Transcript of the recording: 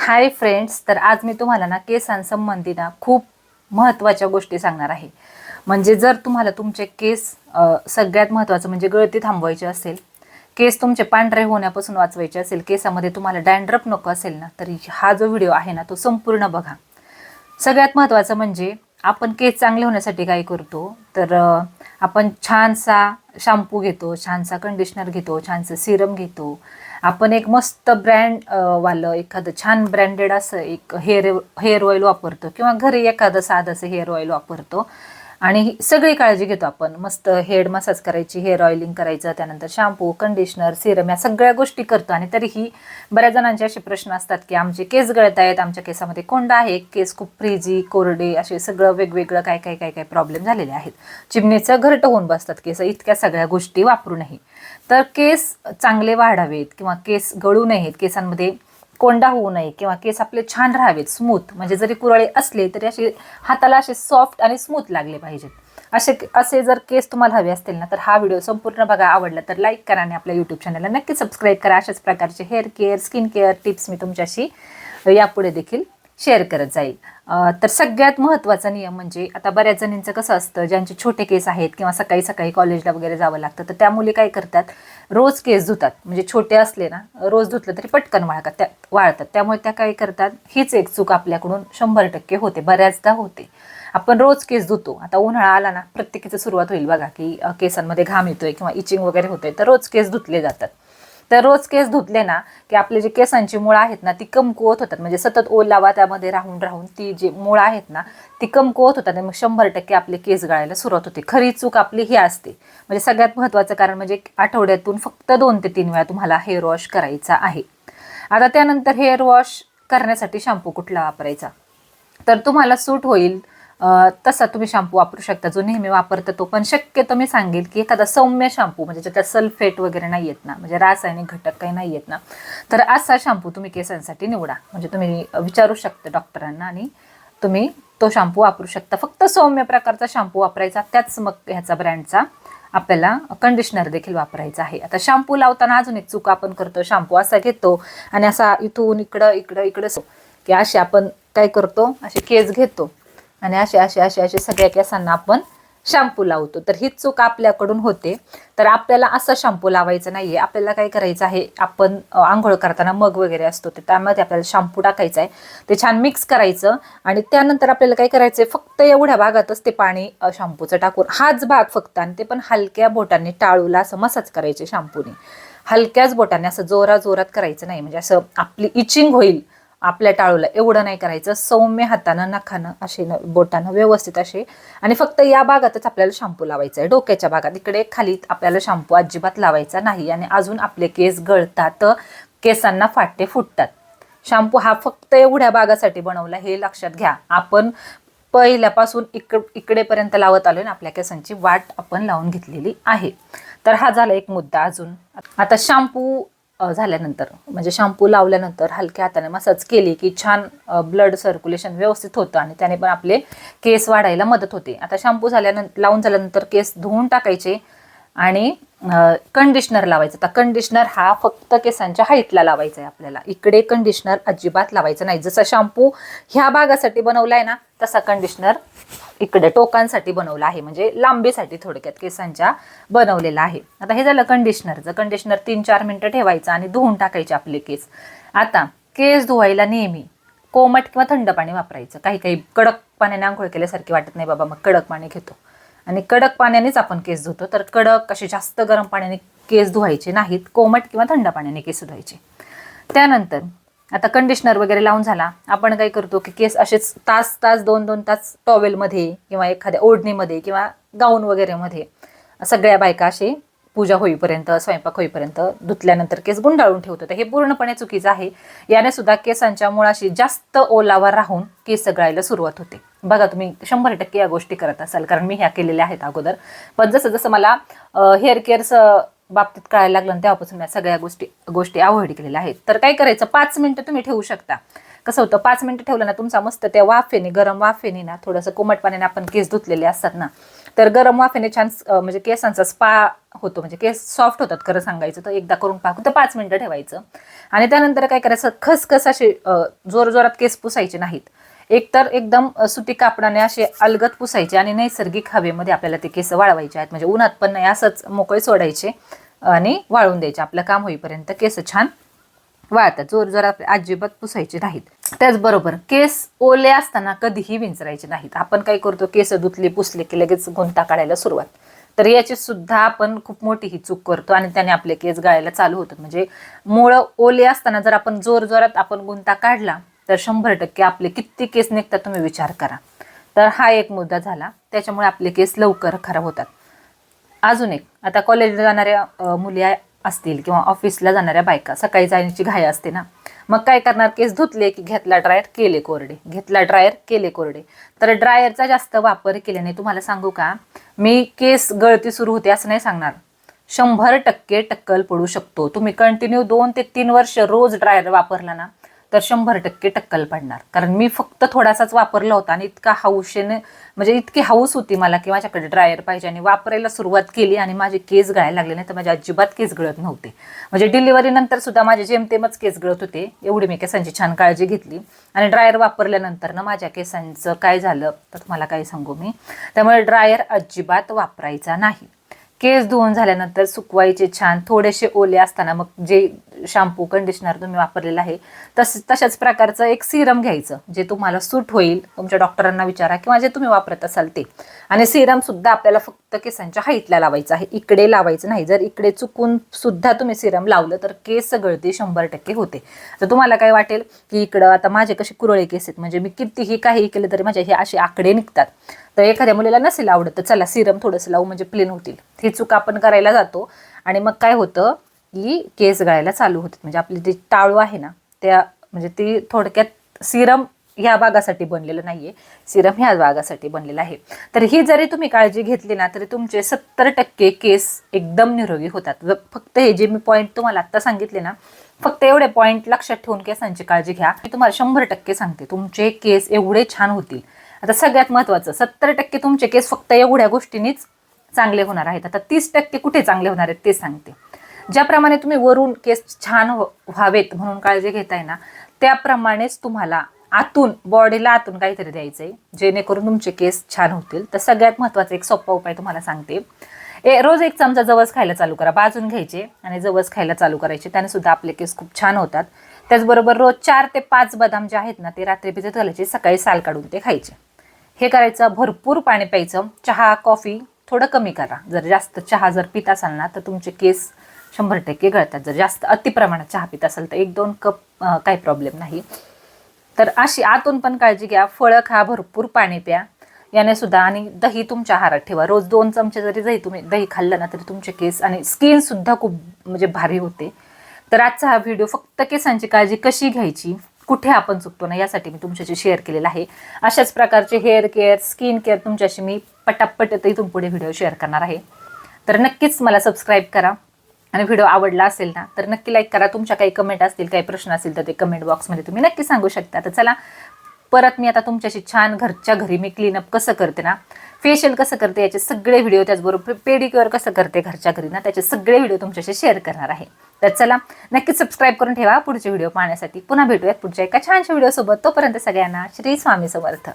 Hi friends, तर आज मी तुम्हाला ना केसांसंबंधी ना खूप महत्त्वाच्या गोष्टी सांगणार आहे. म्हणजे जर तुम्हाला तुमचे केस सगळ्यात महत्त्वाचं म्हणजे गळती थांबवायची असेल, केस तुमचे पांढरे होण्यापासून वाचवायचे असेल, केसामध्ये तुम्हाला डॅन्ड्रफ नको असेल ना, तर हा जो व्हिडिओ आहे ना तो संपूर्ण बघा. सगळ्यात महत्त्वाचं म्हणजे आपण केस चांगले होण्यासाठी काय करतो, तर आपण छानसा शॅम्पू घेतो, छानसा कंडिशनर घेतो, छानसं सिरम घेतो. आपण एक मस्त ब्रँड वालं एखादं छान ब्रँडेड असं एक हेअर ऑइल वापरतो किंवा घरी एखादं साधं असं हेअर ऑइल वापरतो आणि सगळी काळजी घेतो. आपण मस्त हेड मसाज करायची, हेअर ऑइलिंग करायचं, त्यानंतर शॅम्पू, कंडिशनर, सिरम या सगळ्या गोष्टी करतो. आणि तरीही बऱ्याच जणांचे असे प्रश्न असतात की आमचे केस गळत आहेत, आमच्या केसामध्ये कोंडा आहे, केस खूप फ्रीजी, कोरडे, असे सगळं वेगवेगळं काय काय काय काय प्रॉब्लेम झालेले आहेत. चिमणीचं घरटं होऊन बसतात केस, इतक्या सगळ्या गोष्टी वापरूनही. तर केस चांगले वाढावेत किंवा केस गळू नयेत, केसांमध्ये कोंडा होऊ नये किंवा केस आपले छान राहावेत, स्मूथ, म्हणजे जरी कुरळे असले तरी असे हाताला असे सॉफ्ट आणि स्मूथ लागले पाहिजेत. असे जर केस तुम्हाला हवे असतील ना, तर हा व्हिडिओ संपूर्ण बघा. आवडला तर लाईक करा आणि आपल्या यूट्यूब चॅनलला नक्की सबस्क्राईब करा. अशाच प्रकारचे hair care, skin care tips मी तुमच्याशी यापुढे देखील शेअर करत जाईल. तर सगळ्यात महत्त्वाचा नियम म्हणजे, आता बऱ्याच जणींचं कसं असतं, ज्यांचे छोटे केस आहेत किंवा सकाळी सकाळी कॉलेजला वगैरे जावं लागतं, तर त्या मुली काय करतात, रोज केस धुतात. म्हणजे छोटे असले ना, रोज धुतलं तरी पटकन वाळतात. त्यामुळे त्या काय करतात, हीच एक चूक आपल्याकडून 100% होते, बऱ्याचदा होते. आपण रोज केस धुतो. आता उन्हाळा आला ना, प्रत्येकीचं सुरुवात होईल बघा की केसांमध्ये घाम येतोय किंवा इचिंग वगैरे होतोय, तर रोज केस धुतले जातात. तर रोज केस धुतले ना की आपले जे केसांची मुळं आहेत ना ती कमकुवत होतात. म्हणजे सतत ओलावा त्यामध्ये राहून राहून ती जी मुळं आहेत ना ती कमकुवत होतात आणि मग 100% आपले केस गळायला सुरुवात होते. खरी चूक आपली ही असते. म्हणजे सगळ्यात महत्त्वाचं कारण म्हणजे आठवड्यातून फक्त 2 ते 3 वेळा तुम्हाला हेअर वॉश करायचा आहे. आता त्यानंतर हेअर वॉश करण्यासाठी शॅम्पू कुठला वापरायचा, तर तुम्हाला सूट होईल तसा तुम्ही शॅम्पू वापरू शकता, जो नेहमी वापरता तो. पण शक्यतो मी सांगेल की एखादा सौम्य शॅम्पू, म्हणजे ज्याच्यात सल्फेट वगैरे नाही येत ना, म्हणजे रासायनिक घटक काही नाही येत ना, तर असा शॅम्पू तुम्ही केसांसाठी निवडा. म्हणजे तुम्ही विचारू शकता डॉक्टरांना आणि तुम्ही तो शॅम्पू वापरू शकता. फक्त सौम्य प्रकारचा शॅम्पू वापरायचा, त्याच मग ह्याचा ब्रँडचा आपल्याला कंडिशनर देखील वापरायचं आहे. आता शॅम्पू लावताना अजून एक चूक आपण करतो, शॅम्पू असा घेतो आणि असा इथून इकडं इकडं इकडं की असे आपण काय करतो, असे केस घेतो आणि असे असे असे असे सगळ्या केसांना आपण शॅम्पू लावतो. तर ही चूक आपल्याकडून होते. तर आपल्याला असा शॅम्पू लावायचा नाहीये. आपल्याला काय करायचं आहे, आपण आंघोळ करताना मग वगैरे असतो, तर त्यामध्ये आपल्याला शॅम्पू टाकायचा आहे, ते छान मिक्स करायचं आणि त्यानंतर आपल्याला काय करायचं आहे, फक्त एवढ्या भागातच ते पाणी शॅम्पूचं टाकून, हाच भाग फक्त, आणि ते पण हलक्या बोटाने टाळूला असं मसाज करायचे शॅम्पूने. हलक्याच बोटाने, असं जोरात करायचं नाही, म्हणजे असं आपली इचिंग होईल आपल्या टाळूला, एवढं नाही करायचं. सौम्य हातानं, नखानं, असे बोटानं व्यवस्थित असे, आणि फक्त या भागातच आपल्याला शॅम्पू लावायचा आहे, डोक्याच्या भागात. इकडे खाली आपल्याला शॅम्पू अजिबात लावायचा नाही. आणि अजून आपले केस गळतात, केसांना फाटे फुटतात. शॅम्पू हा फक्त एवढ्या भागासाठी बनवला, हे लक्षात घ्या. आपण पहिल्यापासून इकडेपर्यंत लावत आलोय ना, आपल्या केसांची वाट आपण लावून घेतलेली आहे. तर हा झाला एक मुद्दा. अजून आता शॅम्पू झाल्यानंतर, म्हणजे शॅम्पू लावल्यानंतर हलक्या हाताने मसाज केली की छान ब्लड सर्क्युलेशन व्यवस्थित होतं आणि त्याने पण आपले केस वाढायला मदत होते. आता शॅम्पू लावून झाल्यानंतर केस धुवून टाकायचे आणि कंडिशनर लावायचं. तर कंडिशनर हा फक्त केसांच्या हाईटला लावायचा आहे आपल्याला. इकडे कंडिशनर अजिबात लावायचं नाही. जसा शॅम्पू ह्या भागासाठी बनवलाय ना, तसा कंडिशनर इकडे टोकांसाठी बनवला आहे, म्हणजे लांबीसाठी थोडक्यात केसांच्या बनवलेला आहे. आता हे झालं कंडिशनरचं. कंडिशनर 3-4 मिनिटं ठेवायचं आणि धुवून टाकायचे आपले केस. आता केस धुवायला नेहमी कोमट किंवा थंड पाणी वापरायचं. काही काही कडक पाण्याने आंघोळ केल्यासारखी वाटत नाही बाबा, मग कडक पाणी घेतो आणि कडक पाण्यानेच आपण केस धुतो. तर कडक असे जास्त गरम पाण्याने केस धुवायचे नाहीत, कोमट किंवा थंड पाण्याने केस धुवायचे. त्यानंतर आता कंडिशनर वगैरे लावून झाला, आपण काय करतो की केस असेच तास 2-2 तास टॉवेलमध्ये किंवा एखाद्या ओढणीमध्ये किंवा गाऊन वगैरे मध्ये, सगळ्या बायका असे पूजा होईपर्यंत, स्वयंपाक होईपर्यंत धुतल्यानंतर केस गुंडाळून ठेवतो. तर हे पूर्णपणे चुकीचं आहे. याने सुद्धा केसांच्या मुळाशी जास्त ओलावा राहून केस गळायला सुरुवात होते. बघा, तुम्ही 100% या गोष्टी करत असाल, कारण मी ह्या केलेल्या आहेत अगोदर. पण जसं जसं मला हेअर केअरचं बाबतीत कळायला लागलं तेव्हापासून मी सगळ्या गोष्टी अवॉइड केलेल्या आहेत. तर काय करायचं, 5 मिनिटं तुम्ही ठेवू शकता. कसं होतं, 5 मिनिटं ठेवलं ना, तुमचा मस्त त्या वाफेने, गरम वाफेने ना, थोडंसं कोमट पाण्याने आपण केस धुतलेले असतात ना, तर गरम वाफेने छान म्हणजे केसांचा स्पा होतो, म्हणजे केस सॉफ्ट होतात खरं सांगायचं तर. एकदा करून पहा, फक्त 5 मिनिटं ठेवायचं आणि त्यानंतर काय करायचं, खसखस असे जोरजोरात केस पुसायचे नाहीत. एकतर एकदम सुती कापडाने असे अलगद पुसायचे आणि नैसर्गिक हवेमध्ये आपल्याला ते केस वाळवायचे आहेत, म्हणजे उन्हात पण नाही, असंच मोकळे सोडायचे आणि वाळून द्यायचे. आपलं काम होईपर्यंत केस छान वाळतात. जोरजोरात अजिबात पुसायचे नाहीत. त्याचबरोबर केस ओले असताना कधीही विंचरायचे नाहीत. आपण काय करतो, केस धुतले पुसले की लगेच गुंता काढायला सुरुवात, तर याची सुद्धा आपण खूप मोठी ही चूक करतो आणि त्याने आपले केस गळायला चालू होतात. म्हणजे मूळ ओले असताना जर आपण जोरजोरात आपण गुंता काढला तर 100% आपले किती केस निघतात तुम्ही विचार करा. तर हा एक मुद्दा झाला, त्याच्यामुळे आपले केस लवकर खराब होतात. अजून एक, आता कॉलेजला जाणाऱ्या मुली असतील किंवा ऑफिसला जाणाऱ्या बायका, सकाळी जाण्याची घाई असते ना, मग काय करणार, केस धुतले की घेतला ड्रायर केले कोरडे, घेतला ड्रायर केले कोरडे. तर ड्रायरचा जास्त वापर केल्याने तुम्हाला सांगू का, मी केस गळती सुरू होते असं नाही सांगणार, 100% टक्कल पडू शकतो. तुम्ही कंटिन्यू 2 ते 3 वर्ष रोज ड्रायर वापरला ना तर 100% टक्कल पडणार. कारण मी फक्त थोडासाच वापरला होता आणि इतका हौशेने, म्हणजे इतकी हौस होती मला की माझ्याकडे ड्रायर पाहिजे, आणि वापरायला सुरुवात केली आणि माझे केस गळायला लागले. नाही तर माझे अजिबात केस गळत नव्हते. म्हणजे डिलिव्हरी नंतर सुद्धा माझे जेमतेमच केस गळत होते, एवढी मी केसांची छान काळजी घेतली. आणि ड्रायर वापरल्यानंतर ना माझ्या केसांचं काय झालं तर तुम्हाला काय सांगू मी. त्यामुळे ड्रायर अजिबात वापरायचा नाही. केस धुवून झाल्यानंतर सुकवायचे छान, थोडेसे ओले असताना मग जे शॅम्पू कंडिशनर तुम्ही वापरलेलं आहे तशाच प्रकारचं एक सिरम घ्यायचं, जे तुम्हाला सूट होईल. तुमच्या डॉक्टरांना विचारा किंवा जे तुम्ही वापरत असाल ते. आणि सिरम सुद्धा आपल्याला फक्त केसांच्या हाईटला लावायचं आहे, इकडे लावायचं नाही. जर इकडे चुकून सुद्धा तुम्ही सिरम लावलं तर केस गळती 100% होते. तर तुम्हाला काय वाटेल की इकडं, आता माझे कसे कुरळे केस आहेत, म्हणजे मी कितीही काही केलं तरी माझे हे असे आकडे निघतात. तर एखाद्या मुलीला नसेल आवडत तर चला सिरम थोडंसं लावू म्हणजे प्लेन होतील. ही चूक आपण करायला जातो आणि मग काय होतं की केस गळायला चालू होतात. म्हणजे आपली जी टाळू आहे ना, त्या म्हणजे ती थोडक्यात सिरम ह्या भागासाठी बनलेलं नाहीये, सिरम ह्या भागासाठी बनलेलं आहे. तर ही जरी तुम्ही काळजी घेतली ना तरी तुमचे 70% केस एकदम निरोगी होतात. फक्त हे जे मी पॉईंट तुम्हाला आता सांगितले ना, फक्त एवढे पॉईंट लक्षात ठेवून केसांची काळजी घ्या. मी तुम्हाला 100% सांगते, तुमचे केस एवढे छान होतील. आता सगळ्यात महत्त्वाचं, 70% तुमचे केस फक्त एवढ्या गोष्टींनीच चांगले होणार आहेत. आता 30% कुठे चांगले होणार आहेत ते सांगते. ज्याप्रमाणे तुम्ही वरून केस छान व्हावेत म्हणून काळजी घेताय ना, त्याप्रमाणेच तुम्हाला आतून, बॉडीला आतून काहीतरी द्यायचंय जेणेकरून तुमचे केस छान होतील. तर सगळ्यात महत्त्वाचा एक सोपा उपाय तुम्हाला सांगते. रोज 1 चमचा जवस खायला चालू करा. भाजून घ्यायचे आणि जवस खायला चालू करायचे, त्याने सुद्धा आपले केस खूप छान होतात. त्याचबरोबर रोज 4 ते 5 बदाम जे आहेत ना ते रात्री भिजत घालायचे, सकाळी साल काढून ते खायचे. हे करायचं. भरपूर पाणी प्यायचं. चहा कॉफी थोडं कमी करा. जर जास्त चहा जर पित असाल ना तर तुमचे केस 100% गळतात. जर जास्त अतिप्रमाणात चहा पित असाल तर 1-2 कप काही प्रॉब्लेम नाही. तर अशी आतून पण काळजी घ्या. फळं खा, भरपूर पाणी प्या याने सुद्धा. आणि दही तुमच्या आहारात ठेवा. रोज 2 चमचे जरी तुम्ही दही खाल्लं ना तरी तुमचे केस आणि स्किन सुद्धा खूप म्हणजे भारी होते. तर आजचा हा व्हिडिओ फक्त केसांची काळजी कशी घ्यायची, कुठे आपण चुकतो ना, यासाठी मी तुमच्याशी शेअर केलेला आहे. अशाच प्रकारचे हेअर केअर, स्किन केअर तुमच्याशी मी पटापट इथून पुढे व्हिडिओ शेअर करणार आहे. तर नक्कीच मला सबस्क्राईब करा आणि व्हिडिओ आवडला असेल ना तर नक्की लाईक करा. तुमच्या काही कमेंट असतील, काही प्रश्न असतील तर ते कमेंट बॉक्समध्ये तुम्ही नक्की सांगू शकता. तर चला परत मी आता तुमच्याशी छान घरच्या घरी मी क्लीनअप कसं करते ना, फेशियल कसं करते याचे सगळे व्हिडिओ, त्याचबरोबर पेडिक्युअर कसं करते घरच्या घरी ना त्याचे सगळे व्हिडिओ तुमच्याशी शेअर करणार आहे. तर चला नक्कीच सबस्क्राईब करून ठेवा पुढचे व्हिडिओ पाहण्यासाठी. पुन्हा भेटूयात पुढच्या एका छानशा व्हिडिओसोबत. तोपर्यंत सगळ्यांना श्री स्वामी समर्थ.